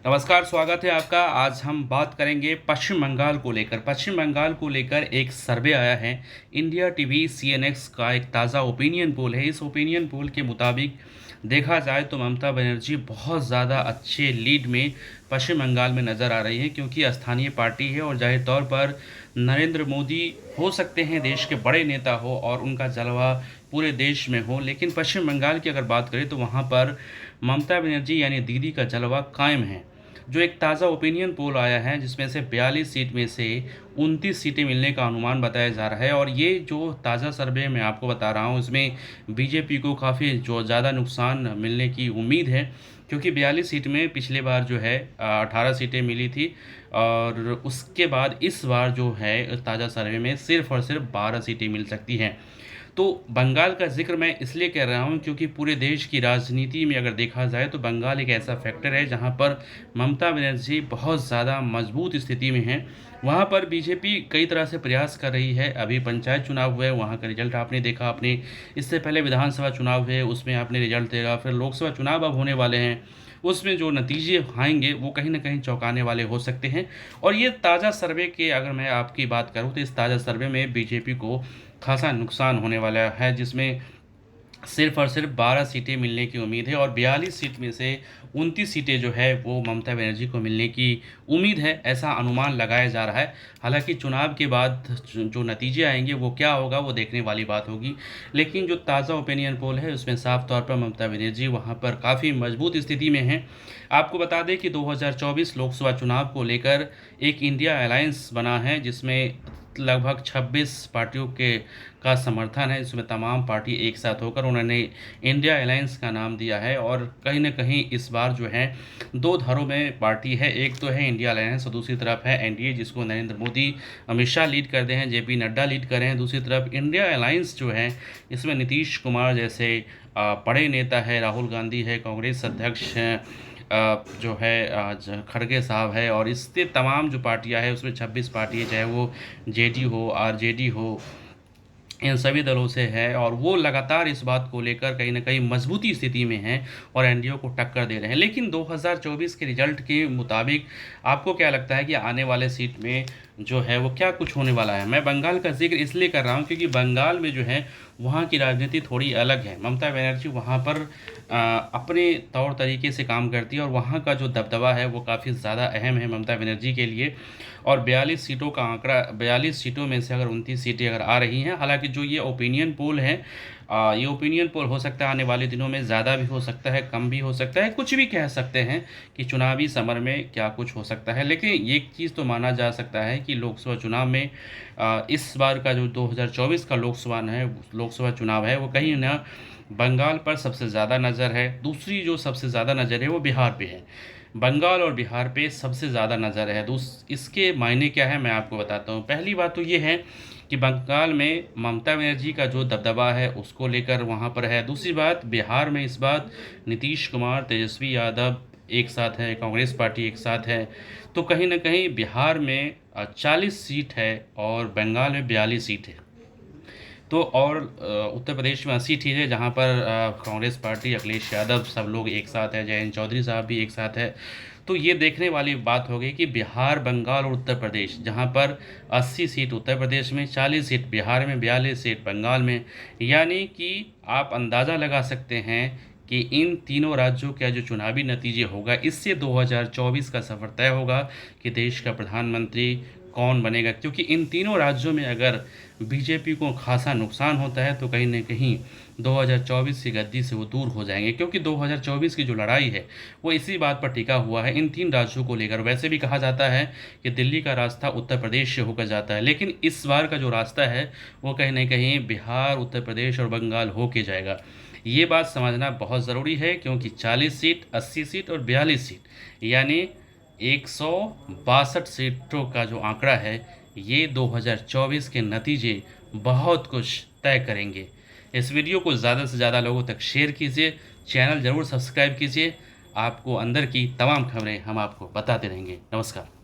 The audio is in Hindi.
नमस्कार, स्वागत है आपका। आज हम बात करेंगे पश्चिम बंगाल को लेकर। पश्चिम बंगाल को लेकर एक सर्वे आया है। इंडिया टीवी सीएनएक्स का एक ताज़ा ओपिनियन पोल है। इस ओपिनियन पोल के मुताबिक देखा जाए तो ममता बनर्जी बहुत ज़्यादा अच्छे लीड में पश्चिम बंगाल में नज़र आ रही है, क्योंकि स्थानीय पार्टी है और जाहिर तौर पर नरेंद्र मोदी हो सकते हैं देश के बड़े नेता हो और उनका जलवा पूरे देश में हो, लेकिन पश्चिम बंगाल की अगर बात करें तो वहाँ पर ममता बनर्जी यानी दीदी का जलवा कायम है। जो एक ताज़ा ओपिनियन पोल आया है जिसमें से 42 सीट में से 29 सीटें मिलने का अनुमान बताया जा रहा है, और ये जो ताज़ा सर्वे मैं आपको बता रहा हूँ इसमें बीजेपी को काफ़ी जो ज़्यादा नुकसान मिलने की उम्मीद है, क्योंकि 42 सीट में पिछले बार जो है 18 सीटें मिली थी, और उसके बाद इस बार जो है ताज़ा सर्वे में सिर्फ और सिर्फ 12 सीटें मिल सकती हैं। तो बंगाल का ज़िक्र मैं इसलिए कर रहा हूँ क्योंकि पूरे देश की राजनीति में अगर देखा जाए तो बंगाल एक ऐसा फैक्टर है जहाँ पर ममता बनर्जी बहुत ज़्यादा मजबूत स्थिति में हैं। वहाँ पर बीजेपी कई तरह से प्रयास कर रही है। अभी पंचायत चुनाव हुए, वहाँ का रिजल्ट आपने देखा, आपने इससे पहले विधानसभा चुनाव हुए उसमें आपने रिजल्ट देखा, फिर लोकसभा चुनाव अब होने वाले हैं, उसमें जो नतीजे आएंगे वो कहीं ना कहीं चौंकाने वाले हो सकते हैं। और ये ताज़ा सर्वे के अगर मैं आपकी बात करूँ तो इस ताज़ा सर्वे में बीजेपी को खासा नुकसान होने वाला है, जिसमें सिर्फ और सिर्फ 12 सीटें मिलने की उम्मीद है, और 42 सीट में से 29 सीटें जो है वो ममता बनर्जी को मिलने की उम्मीद है, ऐसा अनुमान लगाया जा रहा है। हालांकि चुनाव के बाद जो नतीजे आएंगे वो क्या होगा वो देखने वाली बात होगी, लेकिन जो ताज़ा ओपिनियन पोल है उसमें साफ तौर पर ममता बनर्जी वहाँ पर काफ़ी मजबूत स्थिति में है। आपको बता दें कि 2024 लोकसभा चुनाव को लेकर एक इंडिया अलायंस बना है जिसमें लगभग 26 पार्टियों के का समर्थन है। इसमें तमाम पार्टी एक साथ होकर उन्होंने इंडिया अलायंस का नाम दिया है, और कहीं ना कहीं इस बार जो है दो धारों में पार्टी है। एक तो है इंडिया अलायंस और दूसरी तरफ है एनडीए, जिसको नरेंद्र मोदी अमित शाह लीड कर रहे हैं, जेपी नड्डा लीड कर रहे हैं। दूसरी तरफ इंडिया अलायंस जो है इसमें नीतीश कुमार जैसे बड़े नेता है, राहुल गांधी है, कांग्रेस अध्यक्ष हैं, जो है खड़गे साहब है, और इससे तमाम जो पार्टियां हैं उसमें 26 पार्टी है, चाहे वो जेडी हो, आरजेडी हो, इन सभी दलों से है, और वो लगातार इस बात को लेकर कहीं ना कहीं मजबूती स्थिति में हैं और एनडीए को टक्कर दे रहे हैं। लेकिन 2024 के रिजल्ट के मुताबिक आपको क्या लगता है कि आने वाले सीट में जो है वो क्या कुछ होने वाला है? मैं बंगाल का जिक्र इसलिए कर रहा हूँ क्योंकि बंगाल में जो है वहाँ की राजनीति थोड़ी अलग है। ममता बनर्जी वहाँ पर अपने तौर तरीके से काम करती है, और वहाँ का जो दबदबा है वो काफ़ी ज़्यादा अहम है ममता बनर्जी के लिए। और 42 सीटों का आंकड़ा, 42 सीटों में से अगर 29 सीटें अगर आ रही हैं, हालांकि जो ये ओपिनियन पोल है, ये ओपिनियन पोल हो सकता है आने वाले दिनों में ज़्यादा भी हो सकता है, कम भी हो सकता है, कुछ भी कह सकते हैं कि चुनावी समर में क्या कुछ हो सकता है। लेकिन एक चीज़ तो माना जा सकता है कि लोकसभा चुनाव में इस बार का जो 2024 का लोकसभा चुनाव है वो कहीं ना बंगाल पर सबसे ज़्यादा नज़र है। दूसरी जो सबसे ज़्यादा नज़र है वो बिहार पे है। बंगाल और बिहार पे सबसे ज़्यादा नज़र है। इसके मायने क्या है मैं आपको बताता हूँ। पहली बात तो ये है कि बंगाल में ममता बनर्जी का जो दबदबा है उसको लेकर वहाँ पर है। दूसरी बात, बिहार में इस बात नीतीश कुमार, तेजस्वी यादव एक साथ है, कांग्रेस पार्टी एक साथ है, तो कहीं ना कहीं बिहार में 40 सीट है और बंगाल में 42 सीट है। तो और उत्तर प्रदेश में 80 सीट है जहाँ पर कांग्रेस पार्टी, अखिलेश यादव सब लोग एक साथ है, जयंत चौधरी साहब भी एक साथ है। तो ये देखने वाली बात हो गई कि बिहार, बंगाल और उत्तर प्रदेश, जहाँ पर 80 सीट उत्तर प्रदेश में, 40 सीट बिहार में, 42 सीट बंगाल में, यानी कि आप अंदाज़ा लगा सकते हैं कि इन तीनों राज्यों का जो चुनावी नतीजे होगा इससे 2024 का सफर तय होगा कि देश का प्रधानमंत्री कौन बनेगा। क्योंकि इन तीनों राज्यों में अगर बीजेपी को खासा नुकसान होता है तो कहीं न कहीं 2024 की गद्दी से वो दूर हो जाएंगे, क्योंकि 2024 की जो लड़ाई है वो इसी बात पर टिका हुआ है इन तीन राज्यों को लेकर। वैसे भी कहा जाता है कि दिल्ली का रास्ता उत्तर प्रदेश से होकर जाता है, लेकिन इस बार का जो रास्ता है वो कहीं ना कहीं बिहार, उत्तर प्रदेश और बंगाल होके जाएगा। ये बात समझना बहुत ज़रूरी है, क्योंकि 40 सीट, 80 सीट और 42 सीट यानी 162 सीटों का जो आंकड़ा है ये 2024 के नतीजे बहुत कुछ तय करेंगे। इस वीडियो को ज़्यादा से ज़्यादा लोगों तक शेयर कीजिए, चैनल ज़रूर सब्सक्राइब कीजिए। आपको अंदर की तमाम खबरें हम आपको बताते रहेंगे। नमस्कार।